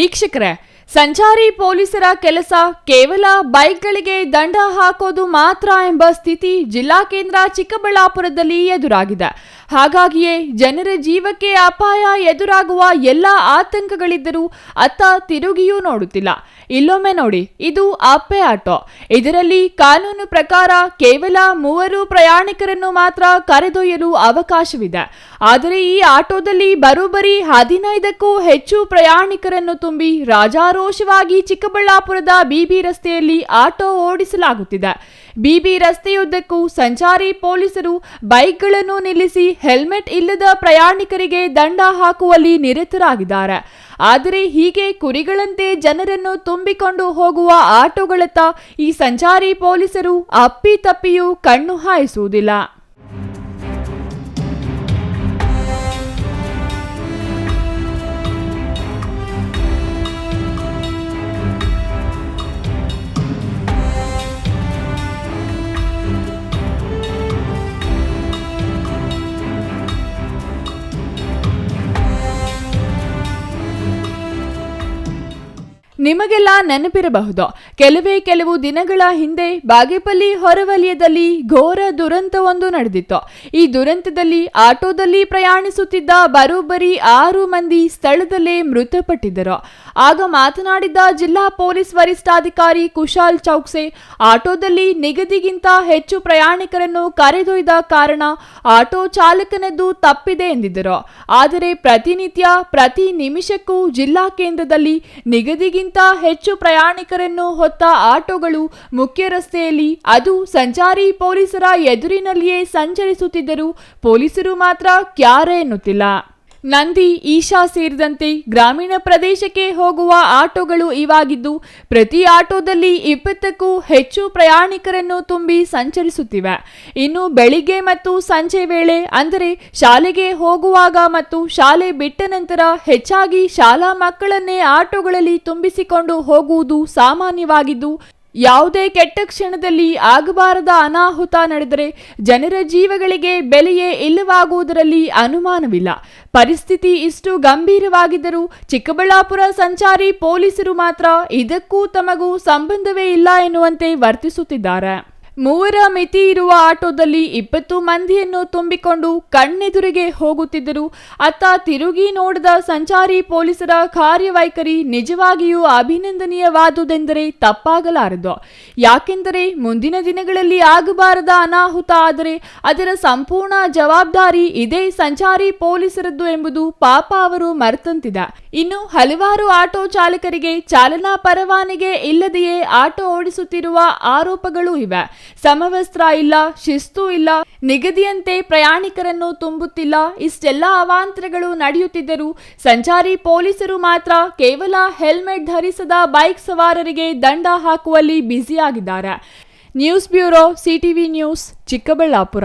ವೀಕ್ಷಕರೇ, ಸಂಚಾರಿ ಪೊಲೀಸರ ಕೆಲಸ ಕೇವಲ ಬೈಕ್ಗಳಿಗೆ ದಂಡ ಹಾಕೋದು ಮಾತ್ರ ಎಂಬ ಸ್ಥಿತಿ ಜಿಲ್ಲಾ ಕೇಂದ್ರ ಚಿಕ್ಕಬಳ್ಳಾಪುರದಲ್ಲಿ ಎದುರಾಗಿದೆ. ಹಾಗಾಗಿಯೇ ಜನರ ಜೀವಕ್ಕೆ ಅಪಾಯ ಎದುರಾಗುವ ಎಲ್ಲ ಆತಂಕಗಳಿದ್ದರೂ ಅತ್ತ ತಿರುಗಿಯೂ ನೋಡುತ್ತಿಲ್ಲ. ಇಲ್ಲೊಮ್ಮೆ ನೋಡಿ, ಇದು ಅಪ್ಪೆ ಆಟೋ. ಇದರಲ್ಲಿ ಕಾನೂನು ಪ್ರಕಾರ ಕೇವಲ 3 ಪ್ರಯಾಣಿಕರನ್ನು ಮಾತ್ರ ಕರೆದೊಯ್ಯಲು ಅವಕಾಶವಿದೆ. ಆದರೆ ಈ ಆಟೋದಲ್ಲಿ ಬರೋಬ್ಬರಿ 15ಕ್ಕೂ ಹೆಚ್ಚು ಪ್ರಯಾಣಿಕರನ್ನು ತುಂಬಿ ರಾಜಾರೋಷವಾಗಿ ಚಿಕ್ಕಬಳ್ಳಾಪುರದ ಬಿಬಿ ರಸ್ತೆಯಲ್ಲಿ ಆಟೋ ಓಡಿಸಲಾಗುತ್ತಿದೆ. ಬಿಬಿ ರಸ್ತೆಯುದ್ದಕ್ಕೂ ಸಂಚಾರಿ ಪೊಲೀಸರು ಬೈಕ್ಗಳನ್ನು ನಿಲ್ಲಿಸಿ ಹೆಲ್ಮೆಟ್ ಇಲ್ಲದ ಪ್ರಯಾಣಿಕರಿಗೆ ದಂಡ ಹಾಕುವಲ್ಲಿ ನಿರತರಾಗಿದ್ದಾರೆ. ಆದರೆ ಹೀಗೆ ಕುರಿಗಳಂತೆ ಜನರನ್ನು ತುಂಬಿಕೊಂಡು ಹೋಗುವ ಆಟೋಗಳತ್ತ ಈ ಸಂಚಾರಿ ಪೊಲೀಸರು ಅಪ್ಪಿತಪ್ಪಿಯೂ ಕಣ್ಣು ಹಾಯಿಸುವುದಿಲ್ಲ. ನಿಮಗೆಲ್ಲ ನೆನಪಿರಬಹುದು, ಕೆಲವು ದಿನಗಳ ಹಿಂದೆ ಬಾಗೇಪಲ್ಲಿ ಹೊರವಲಯದಲ್ಲಿ ಘೋರ ದುರಂತವೊಂದು ನಡೆದಿತ್ತು. ಈ ದುರಂತದಲ್ಲಿ ಆಟೋದಲ್ಲಿ ಪ್ರಯಾಣಿಸುತ್ತಿದ್ದ ಬರೋಬ್ಬರಿ 6 ಮಂದಿ ಸ್ಥಳದಲ್ಲೇ ಮೃತಪಟ್ಟಿದ್ದರು. ಆಗ ಮಾತನಾಡಿದ ಜಿಲ್ಲಾ ಪೊಲೀಸ್ ವರಿಷ್ಠಾಧಿಕಾರಿ ಕುಶಾಲ್ ಚೌಕ್ಸೆ, ಆಟೋದಲ್ಲಿ ನಿಗದಿಗಿಂತ ಹೆಚ್ಚು ಪ್ರಯಾಣಿಕರನ್ನು ಕರೆದೊಯ್ದ ಕಾರಣ ಆಟೋ ಚಾಲಕನದ್ದು ತಪ್ಪಿದೆ ಎಂದಿದ್ದರು. ಆದರೆ ಪ್ರತಿನಿತ್ಯ ಪ್ರತಿ ನಿಮಿಷಕ್ಕೂ ಜಿಲ್ಲಾ ಕೇಂದ್ರದಲ್ಲಿ ನಿಗದಿಗಿಂತ ಹೆಚ್ಚು ಪ್ರಯಾಣಿಕರನ್ನು ಹೊತ್ತ ಆಟೋಗಳು ಮುಖ್ಯ ರಸ್ತೆಯಲ್ಲಿ, ಅದು ಸಂಚಾರಿ ಪೊಲೀಸರ ಎದುರಿನಲ್ಲಿಯೇ ಸಂಚರಿಸುತ್ತಿದ್ದರೂ ಪೊಲೀಸರು ಮಾತ್ರ ಕ್ಯಾರೆ ಎನ್ನುತ್ತಿಲ್ಲ. ನಂದಿ, ಈಶಾ ಸೇರಿದಂತೆ ಗ್ರಾಮೀಣ ಪ್ರದೇಶಕ್ಕೆ ಹೋಗುವ ಆಟೋಗಳು ಇವಾಗಿದ್ದು ಪ್ರತಿ ಆಟೋದಲ್ಲಿ 20ಕ್ಕೂ ಹೆಚ್ಚು ಪ್ರಯಾಣಿಕರನ್ನು ತುಂಬಿ ಸಂಚರಿಸುತ್ತಿವೆ. ಇನ್ನು ಬೆಳಿಗ್ಗೆ ಮತ್ತು ಸಂಜೆ ವೇಳೆ, ಅಂದರೆ ಶಾಲೆಗೆ ಹೋಗುವಾಗ ಮತ್ತು ಶಾಲೆ ಬಿಟ್ಟ ನಂತರ ಹೆಚ್ಚಾಗಿ ಶಾಲಾ ಮಕ್ಕಳನ್ನೇ ಆಟೋಗಳಲ್ಲಿ ತುಂಬಿಸಿಕೊಂಡು ಹೋಗುವುದು ಸಾಮಾನ್ಯವಾಗಿದ್ದು, ಯಾವುದೇ ಕೆಟ್ಟ ಕ್ಷಣದಲ್ಲಿ ಆಗಬಾರದ ಅನಾಹುತ ನಡೆದರೆ ಜನರ ಜೀವಗಳಿಗೆ ಬೆಲೆಯೇ ಇಲ್ಲವಾಗುವುದರಲ್ಲಿ ಅನುಮಾನವಿಲ್ಲ. ಪರಿಸ್ಥಿತಿ ಇಷ್ಟು ಗಂಭೀರವಾಗಿದ್ದರೂ ಚಿಕ್ಕಬಳ್ಳಾಪುರ ಸಂಚಾರಿ ಪೊಲೀಸರು ಮಾತ್ರ ಇದಕ್ಕೂ ತಮಗೂ ಸಂಬಂಧವೇ ಇಲ್ಲ ಎನ್ನುವಂತೆ ವರ್ತಿಸುತ್ತಿದ್ದಾರೆ. 3 ಮಿತಿ ಇರುವ ಆಟೋದಲ್ಲಿ 20 ಮಂದಿಯನ್ನು ತುಂಬಿಕೊಂಡು ಕಣ್ಣೆದುರಿಗೆ ಹೋಗುತ್ತಿದ್ದರು. ಅತ್ತ ತಿರುಗಿ ನೋಡದ ಸಂಚಾರಿ ಪೊಲೀಸರ ಕಾರ್ಯವೈಖರಿ ನಿಜವಾಗಿಯೂ ಅಭಿನಂದನೀಯವಾದುದೆಂದರೆ ತಪ್ಪಾಗಲಾರದು. ಯಾಕೆಂದರೆ ಮುಂದಿನ ದಿನಗಳಲ್ಲಿ ಆಗಬಾರದ ಅನಾಹುತ ಆದರೆ ಅದರ ಸಂಪೂರ್ಣ ಜವಾಬ್ದಾರಿ ಇದೇ ಸಂಚಾರಿ ಪೊಲೀಸರದ್ದು ಎಂಬುದು ಪಾಪ ಅವರು ಮರೆತಂತಿದೆ. ಇನ್ನು ಹಲವಾರು ಆಟೋ ಚಾಲಕರಿಗೆ ಚಾಲನಾ ಪರವಾನಗಿ ಇಲ್ಲದೆಯೇ ಆಟೋ ಓಡಿಸುತ್ತಿರುವ ಆರೋಪಗಳು ಇವೆ. ಸಮವಸ್ತ್ರ ಇಲ್ಲ, ಶಿಸ್ತು ಇಲ್ಲ, ನಿಗದಿಯಂತೆ ಪ್ರಯಾಣಿಕರನ್ನು ತುಂಬುತ್ತಿಲ್ಲ. ಇಷ್ಟೆಲ್ಲ ಅವಾಂತರಗಳು ನಡೆಯುತ್ತಿದ್ದರೂ ಸಂಚಾರಿ ಪೊಲೀಸರು ಮಾತ್ರ ಕೇವಲ ಹೆಲ್ಮೆಟ್ ಧರಿಸದ ಬೈಕ್ ಸವಾರರಿಗೆ ದಂಡ ಹಾಕುವಲ್ಲಿ ಬ್ಯುಸಿಯಾಗಿದ್ದಾರೆ. News bureau, CTV news, Chikkaballapur.